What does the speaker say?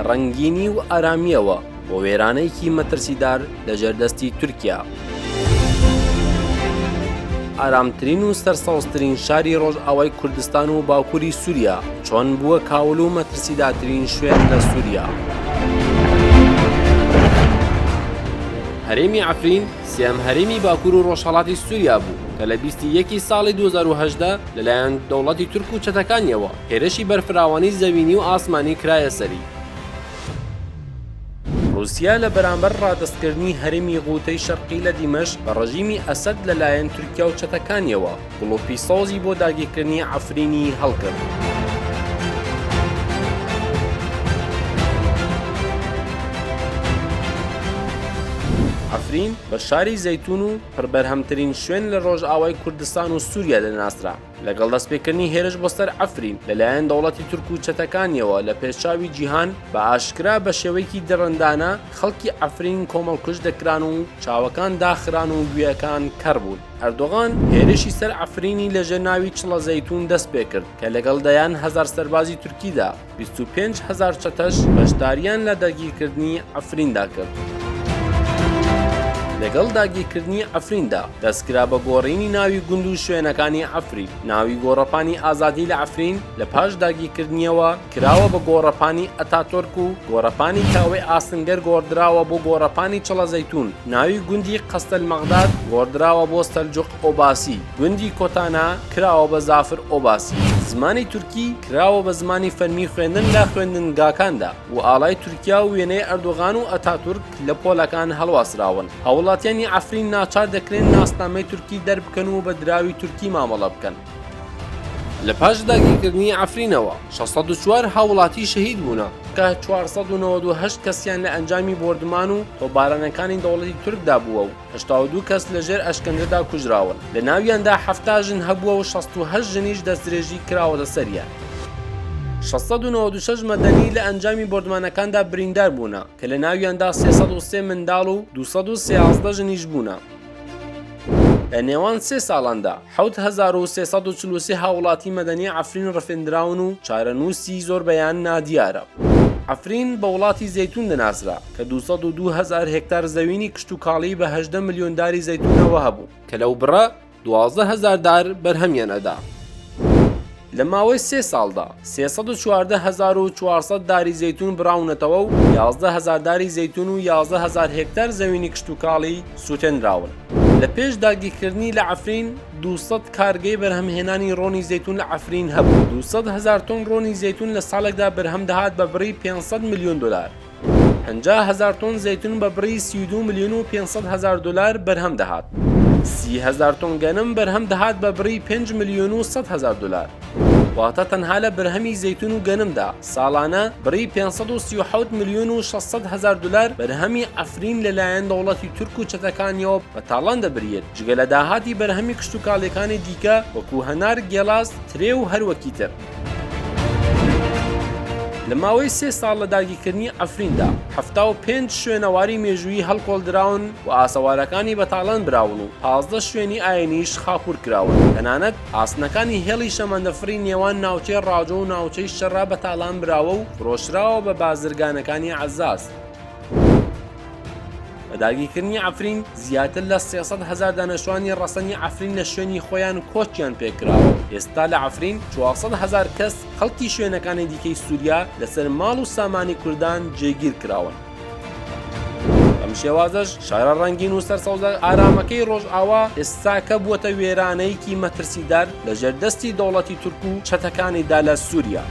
ڕەنگینی و ئارامیەوە بۆ وێرانەیەکی مەترسیدار لە ژێردەستی تورکیا. ئارامترین و سەرسەوزترین شاری ڕۆژئاوای کوردستان و باکووری سووریا چۆن بووە کاول و مەترسیدارترین شوێن لە سووریا. هەرێمی عەفرین سێەم هەرێمی باکوور و ڕۆژهەڵاتی سووریا بوو کە لە 21 ساڵی 2018 لەلایەن دەوڵەتی تورک و چەتەکانیەوە هێرشی بەرفراوانی زەوینی و ئاسمانی کرایە سەری. رووسیا لە بەرامبەر ڕادەستکردنی هەرێمی غوتەی شەرقی لە دیمەشق بە ڕەژیمی ئەسەد لەلایەن تورکیا و چەتەکانیەوە گڵۆپی سۆزی بۆ داگیرکردنی عەفرینی هەڵکرد. عەفرین بە شاری زەیتون و پڕبەرهەمترین شوێن لە ڕۆژئاوای کوردستان و سووریا دەناسرا لەگەڵ دەستپێکردنی هێرش بۆ سەر عەفرین لەلایەن دەوڵەتی تورک و چەتەکانیەوە لە پێشچاوی جیهان بە ئاشکرا بە شێوەیەکی دەڕەندانە خەڵکی عەفرین کۆمەڵکوژ دەکران و چاوەکان داخران و گوێەکان کەڕ بوون. ئەردۆغان هێرشی سەر عەفرینی لەژێر ناوی چڵە زەیتون دەست پێ کرد کە لەگەڵ دەیان 1000 سەربازی تورکیدا 25,000 چەتەش بەشداریان لە داگیرکردنی عەفریندا کرد. لەگەڵ داگیرکردنی عەفریندا دەستکرا بە گۆڕینی ناوی گوند و شوێنەکانی عەفرین. ناوی گۆڕەپانی ئازادی لە عەفرین لە پاش داگیرکردنیەوە کراوە بە گۆڕەپانی ئەتاتۆرک و گۆڕەپانی کاوەی ئاسنگەر گۆڕدراوە بۆ گۆڕەپانی چڵە زەیتون. ناوی گوندی قەستەلمەغداد گۆڕدراوە بۆ سەلجوق ئۆباسی. گوندی کۆتانا کراوە بە زافر ئۆباسی. زمانی تورکی کراوە بە زمانی فەرمی خوێندن لە خوێندنگاکاندا و ئاڵای تورکیا و وێنەی ئەردۆغان و ئەتاتورک لە پۆلەکان هەڵواسراون. هاوڵاتیانی عەفرین ناچار دەکرێن ناسنامەی تورکی دەربکەن و بە دراوی تورکی مامەڵە بکەن. لە پاش داگیرکردنی عەفرینەوە 604 هاوڵاتی شەهید بوونە کە 498 کەسیان لە ئەنجامی بۆردمان و تۆپبارانەکانی دەوڵەتی تورکدا بووە و 82 کەس لەژێر ئەشکەنجەدا کوژراون. لە ناویاندا 70 ژن هەبووە و 68 ژنیش دەستدرێژی کراوەتە سەریان. 696 مەدەنی لە ئەنجامی بۆردمانەکاندا بریندار بوونە کە لە ناویاندا 303 منداڵ و 213 ژنیش بوونە. لە نێوان 3 ساڵاندا 7343 هاوڵاتی مەدەنی عەفرین ڕفێندراون و چارەنووسی زۆر بەیان نادیارە. عەفرین بە وڵاتی زەیتون دەناسرا کە 202,000 هێکتار زەوینی کشت و کاڵی بە 18 ملیۆن داری زەیتونەوە هەبوو کە لەو بڕە 12,000 دار بەرهەمیان ئەدا. لە ماوەی 3 ساڵدا 314,400 داری زەیتون براونەتەوە و 11,000 داری زەیتون و 11,000 هێکتار زەوینی کشت و کاڵی سوتێنراون. لە پێش داگیرکردنی لە عەفرین 200 کارگەی بەرهەمهێنانی ڕۆنی زەیتون لە عەفرین هەبوو. 200,000 تۆن ڕۆنی زەیتون لە ساڵێکدا بەرهەم دەهات بە بڕی 500 ملیۆن دلار. 50,000 تۆن زەیتون بە بڕی 32 ملیۆن و 500,000 دلار بەرهەم دەهات. 30,000 تۆن گەنم بەرهەم دەهات بە بڕی 5 ملیۆن و 100,000 دلار. واتە تەنها لە بەرهەمی زەیتون و گەنمدا ساڵانە بڕی 537 ملیۆن و 600,000 دلار بەرهەمی عەفرین لەلایەن دەوڵەتی تورک و چەتەکانیەوە بە تاڵان دەبرێت جگە لە داهاتی بەرهەمی کشت و کاڵیەکانی دیکە وەکو هەنار، گێلاس، ترێ و هەروەکی تر. لە ماوەی 3 ساڵ لە داگیرکردنی عەفریندا 75 شوێنەواری مێژوویی هەڵکۆڵدراون و ئاسەوارەکانی بەتاڵان براون و 15 شوێنی ئاینیش خاپوور کراون. تەنانەت ئاسنەکانی هێڵی شەمەندەفڕی نێوان ناوچەی ڕاجۆ و ناوچەی شەڕا بەتاڵان براوە و فرۆشراوە بە بازرگانەکانی عەزاز. بە داگیرکردنی عەفرین زیاتر لە 300,000 دانیشتوانی ڕەسەنی عەفرین لە شوێنی خۆیان کۆچیان پێکراوە. ئێستا لە عەفرین 400,000 کەس خەڵکی شوێنەکانی دیکەی سووریا لەسەر ماڵ و سامانی کوردان جێگیر کراون. بەم شێوازەش شارە ڕەنگین و سەرسەوزە ئارامەکەی ڕۆژئاوا ئێستاکە بووەتە وێرانەیەکی مەترسیدار لە ژێردەستی دەوڵەتی تورک و چەتەکانیدا لە سووریا.